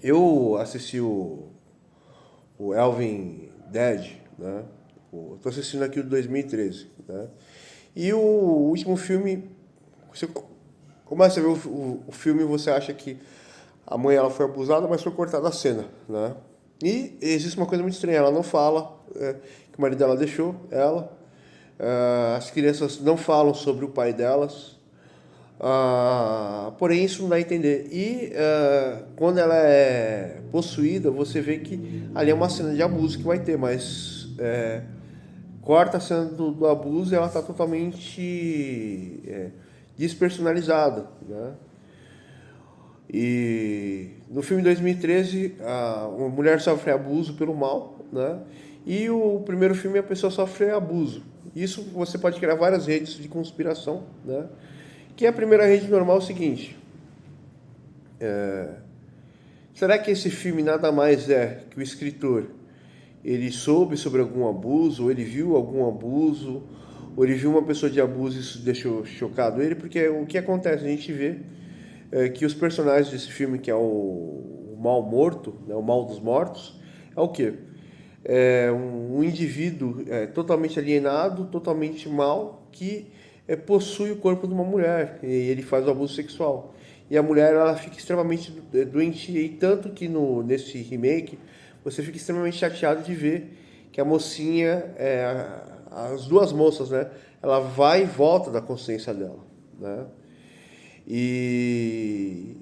Eu assisti o Elvin Dead, né? Estou assistindo aqui o de 2013, né? E o último filme, você começa a ver o filme e você acha que a mãe ela foi abusada, mas foi cortada a cena, né? E existe uma coisa muito estranha, ela não fala que o marido dela deixou ela, as crianças não falam sobre o pai delas, porém, isso não dá a entender. E quando ela é possuída, você vê que ali é uma cena de abuso que vai ter, mas corta a cena do abuso e ela está totalmente despersonalizada, né? E no filme de 2013, uma mulher sofre abuso pelo mal, né? E o primeiro filme a pessoa sofre abuso. Isso você pode criar várias redes de conspiração, né? Que a primeira rede normal é o seguinte: será que esse filme nada mais é que o escritor ele soube sobre algum abuso, ou ele viu algum abuso, ou ele viu uma pessoa de abuso e isso deixou chocado ele? Porque o que acontece? A gente vê que os personagens desse filme, que é o mal morto, né, o mal dos mortos, é o quê? É um indivíduo totalmente alienado, totalmente mal, que possui o corpo de uma mulher e ele faz o abuso sexual. E a mulher ela fica extremamente doentia, e tanto que nesse remake você fica extremamente chateado de ver que a mocinha, as duas moças, né, ela vai e volta da consciência dela, né? E,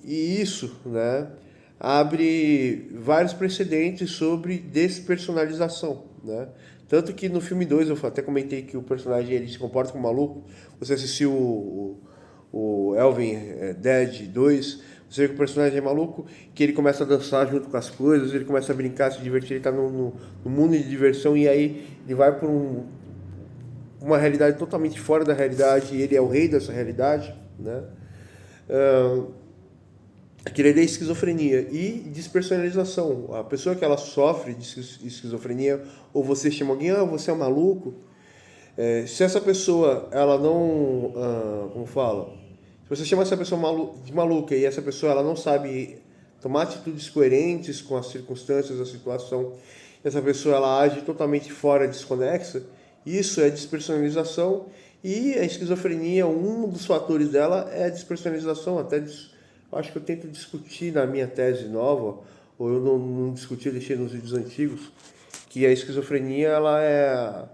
e isso, né, abre vários precedentes sobre despersonalização, né? Tanto que no filme 2 eu até comentei que o personagem ele se comporta como maluco. Você assistiu o Elvin Dead 2, você vê que o personagem é maluco, que ele começa a dançar junto com as coisas, ele começa a brincar, se divertir, ele está no mundo de diversão e aí ele vai para uma realidade totalmente fora da realidade e ele é o rei dessa realidade, né? Aquilo ali é esquizofrenia e despersonalização. A pessoa que ela sofre de esquizofrenia, ou você chama alguém, você é um maluco, se essa pessoa, ela não, como fala, se você chama essa pessoa de maluca e essa pessoa ela não sabe tomar atitudes coerentes com as circunstâncias, a situação, essa pessoa ela age totalmente fora, desconexa, isso é despersonalização e a esquizofrenia, um dos fatores dela é a despersonalização, eu acho que eu tento discutir na minha tese nova, ou eu não discuti, eu deixei nos vídeos antigos, que a esquizofrenia ela é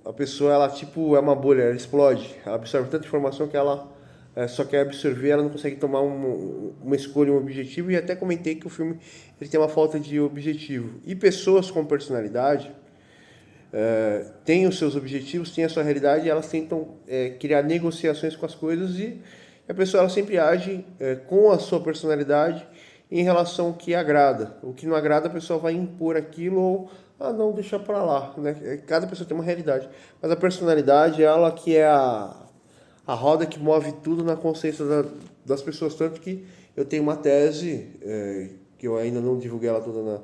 a pessoa ela tipo é uma bolha, ela explode, ela absorve tanta informação que ela só quer absorver, ela não consegue tomar uma escolha, um objetivo, e até comentei que o filme ele tem uma falta de objetivo. E pessoas com personalidade têm os seus objetivos, têm a sua realidade, e elas tentam criar negociações com as coisas, e a pessoa ela sempre age com a sua personalidade em relação ao que agrada. O que não agrada, a pessoa vai impor aquilo ou não, deixa pra lá, né? Cada pessoa tem uma realidade, mas a personalidade ela que é a roda que move tudo na consciência das pessoas, tanto que eu tenho uma tese que eu ainda não divulguei ela toda na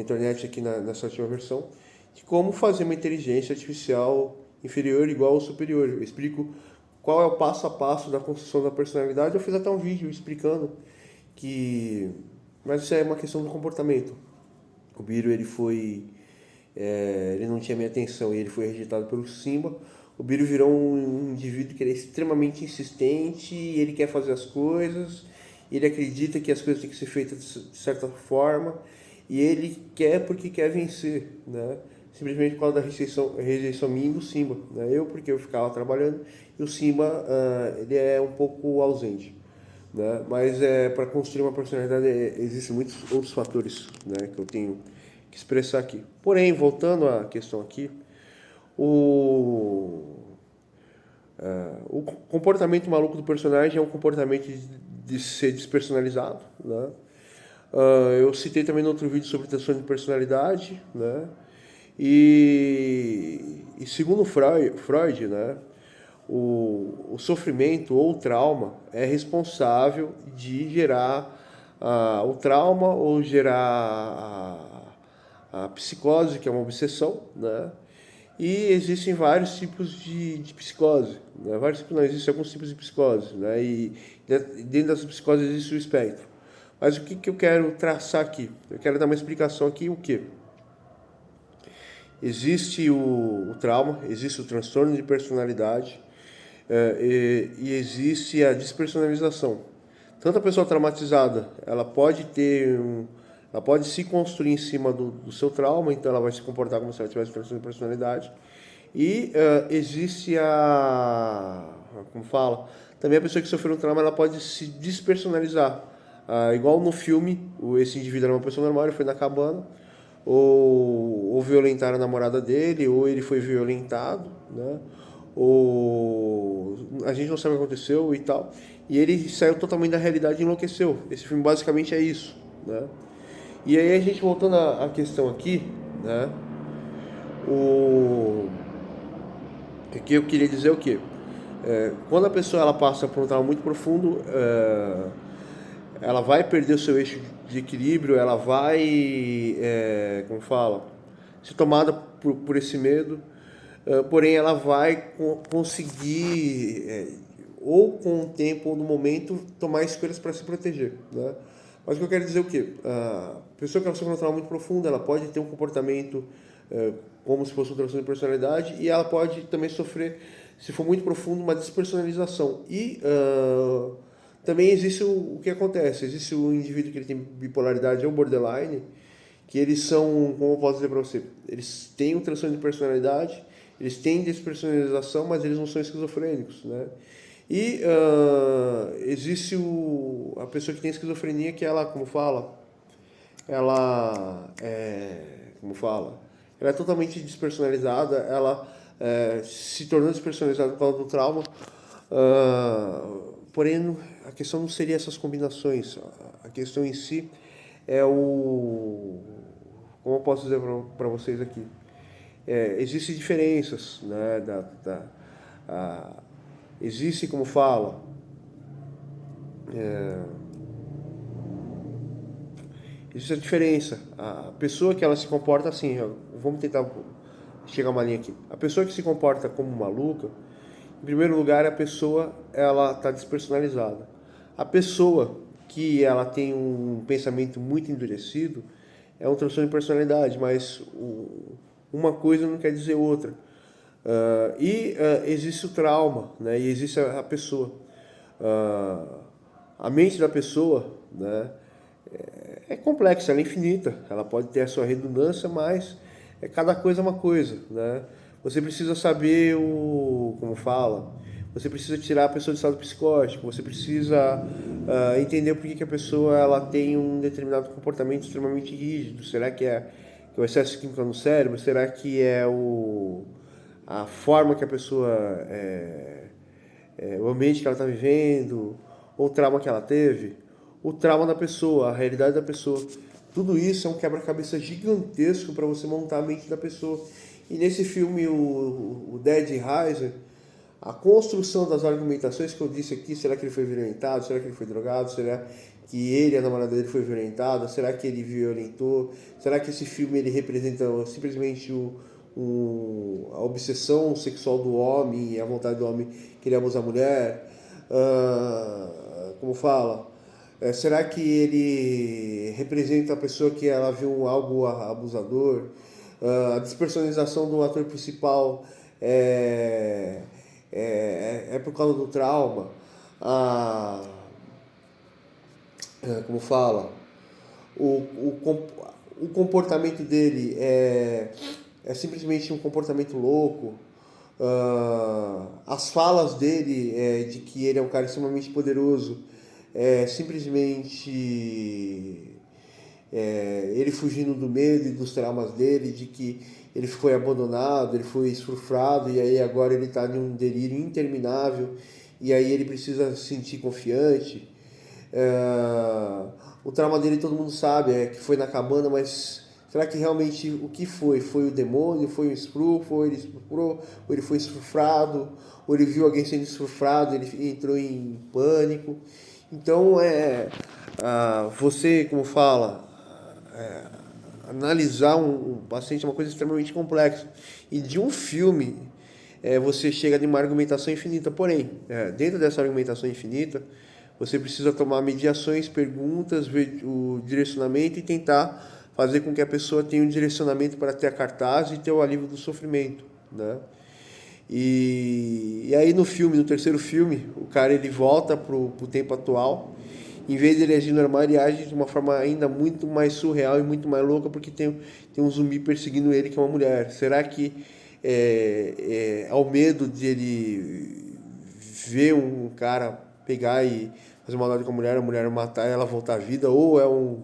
internet aqui nessa última versão, de como fazer uma inteligência artificial inferior igual ou superior. Eu explico qual é o passo a passo da construção da personalidade. Eu fiz até um vídeo explicando que, mas isso é uma questão do comportamento. O Biro ele não tinha minha atenção e ele foi rejeitado pelo Simba. O Biro virou um indivíduo que ele é extremamente insistente, e ele quer fazer as coisas, ele acredita que as coisas têm que ser feitas de certa forma, e ele quer porque quer vencer, né? Simplesmente por causa da rejeição minha e do Simba, né? Eu porque eu ficava trabalhando e o Simba ele é um pouco ausente, né? Mas para construir uma personalidade existem muitos outros fatores, né, que eu tenho que expressar aqui. Porém, voltando à questão aqui, o, o comportamento maluco do personagem é um comportamento de ser despersonalizado, né? Eu citei também no outro vídeo sobre transtorno de personalidade, né? E segundo Freud, né, o sofrimento ou o trauma é responsável de gerar o trauma ou gerar a psicose, que é uma obsessão, né? E existem vários tipos de psicose, né? Vários tipos, não, existem alguns tipos de psicose, né? E dentro dessas psicoses existe o espectro. Mas o que, que eu quero traçar aqui? Eu quero dar uma explicação aqui, o quê? Existe o trauma, existe o transtorno de personalidade, e existe a despersonalização. Tanto a pessoa traumatizada, ela pode se construir em cima do seu trauma, então ela vai se comportar como se ela tivesse transtorno de personalidade. E existe como fala, também a pessoa que sofreu um trauma, ela pode se despersonalizar. Igual no filme, esse indivíduo era uma pessoa normal, ele foi na cabana, ou violentaram a namorada dele, ou ele foi violentado, né? Ou a gente não sabe o que aconteceu e tal. E ele saiu totalmente da realidade e enlouqueceu. Esse filme basicamente é isso, né? E aí a gente voltando à questão aqui, né? O que eu queria dizer é o quê? Quando a pessoa ela passa por um trauma muito profundo, ela vai perder o seu eixo de equilíbrio, ela vai, como fala, ser tomada por esse medo, porém ela vai conseguir, ou com o tempo ou no momento, tomar escolhas para se proteger, né? Mas o que eu quero dizer é o quê? A pessoa que ela sofre um trauma muito profundo, ela pode ter um comportamento como se fosse um transtorno de personalidade, e ela pode também sofrer, se for muito profundo, uma despersonalização. E também existe o que acontece, existe o indivíduo que ele tem bipolaridade ou borderline, que eles são, como eu posso dizer para você, eles têm um transtorno de personalidade, eles têm despersonalização, mas eles não são esquizofrênicos, né? E existe a pessoa que tem esquizofrenia, que ela, como fala, ela é totalmente despersonalizada, ela se tornou despersonalizada por causa do trauma, porém a questão não seria essas combinações, a questão em si é como eu posso dizer para vocês aqui, existem diferenças, né, existe, como fala, existe a diferença. A pessoa que ela se comporta assim, vamos tentar chegar a uma linha aqui. A pessoa que se comporta como maluca, em primeiro lugar, a pessoa ela está despersonalizada. A pessoa que ela tem um pensamento muito endurecido é um transtorno de personalidade, mas uma coisa não quer dizer outra. Existe o trauma, né? E existe a pessoa. A mente da pessoa, né, é complexa, ela é infinita. Ela pode ter a sua redundância, mas cada coisa é uma coisa, né? Você precisa saber como fala, você precisa tirar a pessoa do estado psicótico, você precisa entender por que a pessoa ela tem um determinado comportamento extremamente rígido. Será que é o excesso de química no cérebro? Será que é a forma que a pessoa, o ambiente que ela está vivendo, ou o trauma que ela teve? O trauma da pessoa, a realidade da pessoa. Tudo isso é um quebra-cabeça gigantesco para você montar a mente da pessoa. E nesse filme, o Dead Riser, a construção das argumentações que eu disse aqui, será que ele foi violentado? Será que ele foi drogado? Será que ele e a namorada dele foi violentada? Será que ele violentou? Será que esse filme ele representa simplesmente a obsessão sexual do homem e a vontade do homem querer abusar da mulher? Como fala? Será que ele representa a pessoa que ela viu algo abusador? A despersonalização do ator principal é por causa do trauma? Como fala? O comportamento dele é simplesmente um comportamento louco. As falas dele de que ele é um cara extremamente poderoso simplesmente ele fugindo do medo e dos traumas dele, de que ele foi abandonado, ele foi esfrufrado e aí agora ele está em um delírio interminável e aí ele precisa se sentir confiante. O trauma dele todo mundo sabe, que foi na cabana, mas será que realmente o que foi? Foi o demônio? Foi o esfrufo? Ou ele esfrufrou? Ou ele foi esfrufrado? Ou ele viu alguém sendo esfrufrado, ele entrou em pânico? Então, você, como fala, analisar um paciente é uma coisa extremamente complexa. E de um filme, você chega de uma argumentação infinita. Porém, dentro dessa argumentação infinita, Você precisa tomar mediações, perguntas, ver o direcionamento e tentar fazer com que a pessoa tenha um direcionamento para ter a cartaz e ter o alívio do sofrimento, né? E aí no filme, no terceiro filme, o cara ele volta pro tempo atual. Em vez de ele agir normal, ele age de uma forma ainda muito mais surreal e muito mais louca, porque tem um zumbi perseguindo ele, que é uma mulher. Será que ao medo de ele ver um cara pegar e fazer maldade com a mulher matar ela, voltar à vida, ou é um...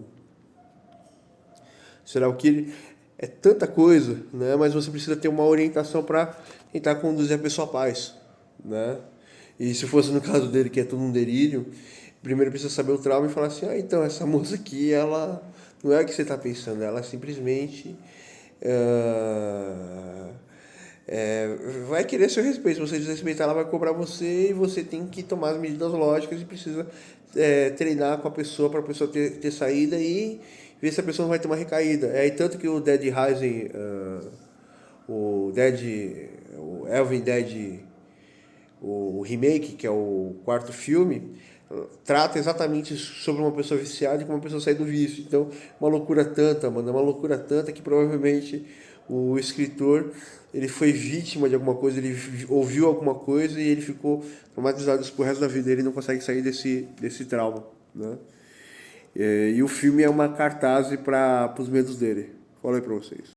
Será o que ele... É tanta coisa, né? Mas você precisa ter uma orientação para tentar conduzir a pessoa à paz, né? E se fosse no caso dele, que é tudo um delírio, primeiro precisa saber o trauma e falar assim, então, essa moça aqui, ela não é o que você está pensando, ela simplesmente vai querer seu respeito. Se você desrespeitar, ela vai cobrar você e você tem que tomar as medidas lógicas e precisa treinar com a pessoa para a pessoa ter saída e ver se a pessoa não vai ter uma recaída. É aí tanto que o Dead Rising, o Elven Dead, o remake, que é o quarto filme, trata exatamente sobre uma pessoa viciada e como uma pessoa sair do vício. Então, uma loucura tanta, mano, uma loucura tanta que provavelmente o escritor ele foi vítima de alguma coisa, ele ouviu alguma coisa e ele ficou traumatizado pro resto da vida. Ele não consegue sair desse trauma, né? E o filme é uma cartaz para os medos dele. Fala aí pra vocês.